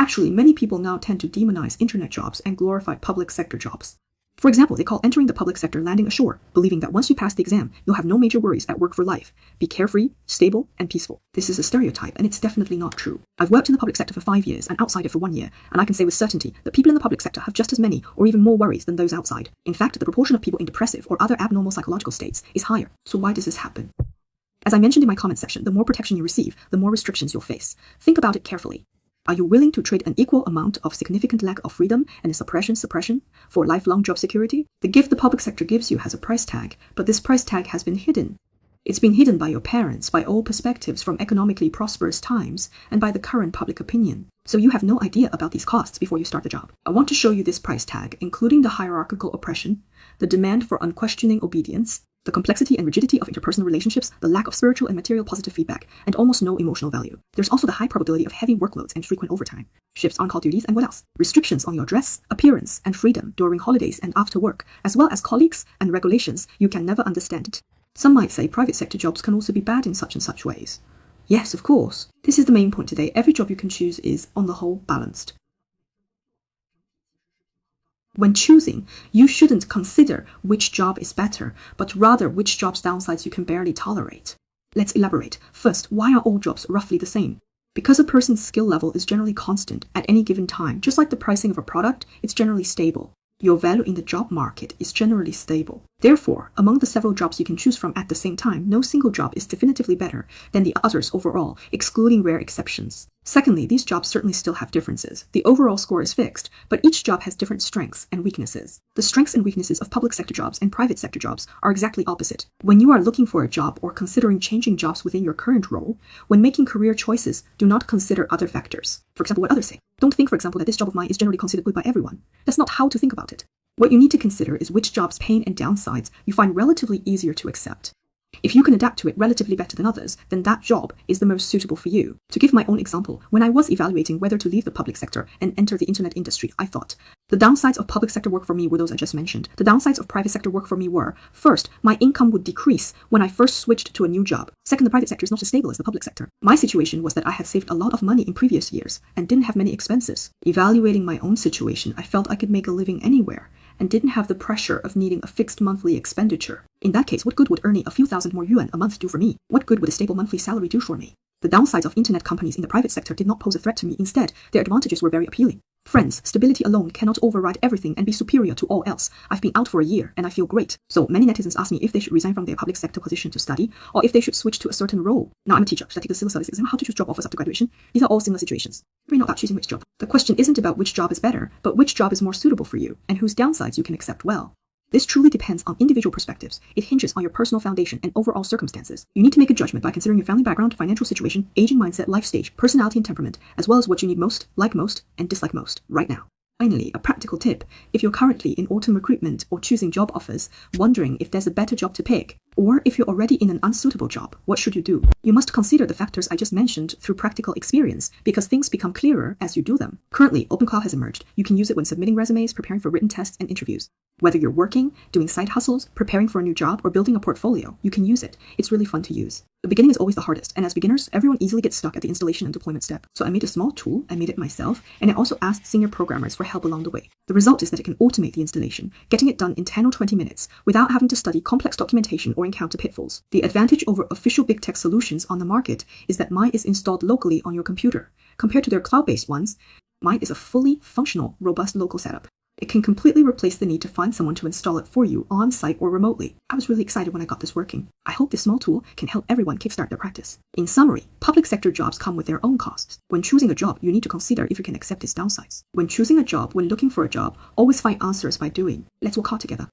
Actually, many people now tend to demonize internet jobs and glorify public sector jobs. For example, they call entering the public sector landing ashore, believing that once you pass the exam, you'll have no major worries at work for life. Be carefree, stable, and peaceful. This is a stereotype, and it's definitely not true. I've worked in the public sector for 5 years and outside it for 1 year, and I can say with certainty that people in the public sector have just as many or even more worries than those outside. In fact, the proportion of people in depressive or other abnormal psychological states is higher. So why does this happen? As I mentioned in my comment section, the more protection you receive, the more restrictions you'll face. Think about it carefully. Are you willing to trade an equal amount of significant lack of freedom and a suppression for lifelong job security? The gift the public sector gives you has a price tag, but this price tag has been hidden. It's been hidden by your parents, by old perspectives from economically prosperous times, and by the current public opinion. So you have no idea about these costs before you start the job. I want to show you this price tag, including the hierarchical oppression, the demand for unquestioning obedience, the complexity and rigidity of interpersonal relationships, the lack of spiritual and material positive feedback, and almost no emotional value. There's also the high probability of heavy workloads and frequent overtime, shifts on call duties, and what else? Restrictions on your dress, appearance, and freedom during holidays and after work, as well as colleagues and regulations you can never understand. Some might say private sector jobs can also be bad in such and such ways. Yes, of course. This is the main point today. Every job you can choose is, on the whole, balanced. When choosing, you shouldn't consider which job is better, but rather which job's downsides you can barely tolerate. Let's elaborate. First, why are all jobs roughly the same? Because a person's skill level is generally constant at any given time, just like the pricing of a product, it's generally stable. Your value in the job market is generally stable. Therefore, among the several jobs you can choose from at the same time, no single job is definitively better than the others overall, excluding rare exceptions. Secondly, these jobs certainly still have differences. The overall score is fixed, but each job has different strengths and weaknesses. The strengths and weaknesses of public sector jobs and private sector jobs are exactly opposite. When you are looking for a job or considering changing jobs within your current role, when making career choices, do not consider other factors. For example, what others say. Don't think, for example, that this job of mine is generally considered good by everyone. That's not how to think about it. What you need to consider is which job's pain and downsides you find relatively easier to accept. If you can adapt to it relatively better than others, then that job is the most suitable for you. To give my own example, when I was evaluating whether to leave the public sector and enter the internet industry, I thought, the downsides of public sector work for me were those I just mentioned. The downsides of private sector work for me were, first, my income would decrease when I first switched to a new job. Second, the private sector is not as stable as the public sector. My situation was that I had saved a lot of money in previous years and didn't have many expenses. Evaluating my own situation, I felt I could make a living anywhere and didn't have the pressure of needing a fixed monthly expenditure. In that case, what good would earning a few thousand more yuan a month do for me? What good would a stable monthly salary do for me? The downsides of internet companies in the private sector did not pose a threat to me. Instead, their advantages were very appealing. Friends, stability alone cannot override everything and be superior to all else. I've been out for a year and I feel great. So many netizens ask me if they should resign from their public sector position to study or if they should switch to a certain role. Now I'm a teacher. Should I take the civil service exam? How to choose job offers after graduation? These are all similar situations. We're not about choosing which job. The question isn't about which job is better, but which job is more suitable for you and whose downsides you can accept well. This truly depends on individual perspectives. It hinges on your personal foundation and overall circumstances. You need to make a judgment by considering your family background, financial situation, aging mindset, life stage, personality and temperament, as well as what you need most, like most, and dislike most right now. Finally, a practical tip. If you're currently in autumn recruitment or choosing job offers, wondering if there's a better job to pick, or if you're already in an unsuitable job, what should you do? You must consider the factors I just mentioned through practical experience, because things become clearer as you do them. Currently, OpenCloud has emerged. You can use it when submitting resumes, preparing for written tests and interviews. Whether you're working, doing side hustles, preparing for a new job, or building a portfolio, you can use it. It's really fun to use. The beginning is always the hardest, and as beginners, everyone easily gets stuck at the installation and deployment step. So I made a small tool, I made it myself, and I also asked senior programmers for help along the way. The result is that it can automate the installation, getting it done in 10 or 20 minutes without having to study complex documentation or encounter pitfalls. The advantage over official big tech solutions on the market is that mine is installed locally on your computer. Compared to their cloud-based ones, mine is a fully functional, robust local setup. It can completely replace the need to find someone to install it for you on-site or remotely. I was really excited when I got this working. I hope this small tool can help everyone kickstart their practice. In summary, public sector jobs come with their own costs. When choosing a job, you need to consider if you can accept its downsides. When choosing a job, when looking for a job, always find answers by doing. Let's work hard together.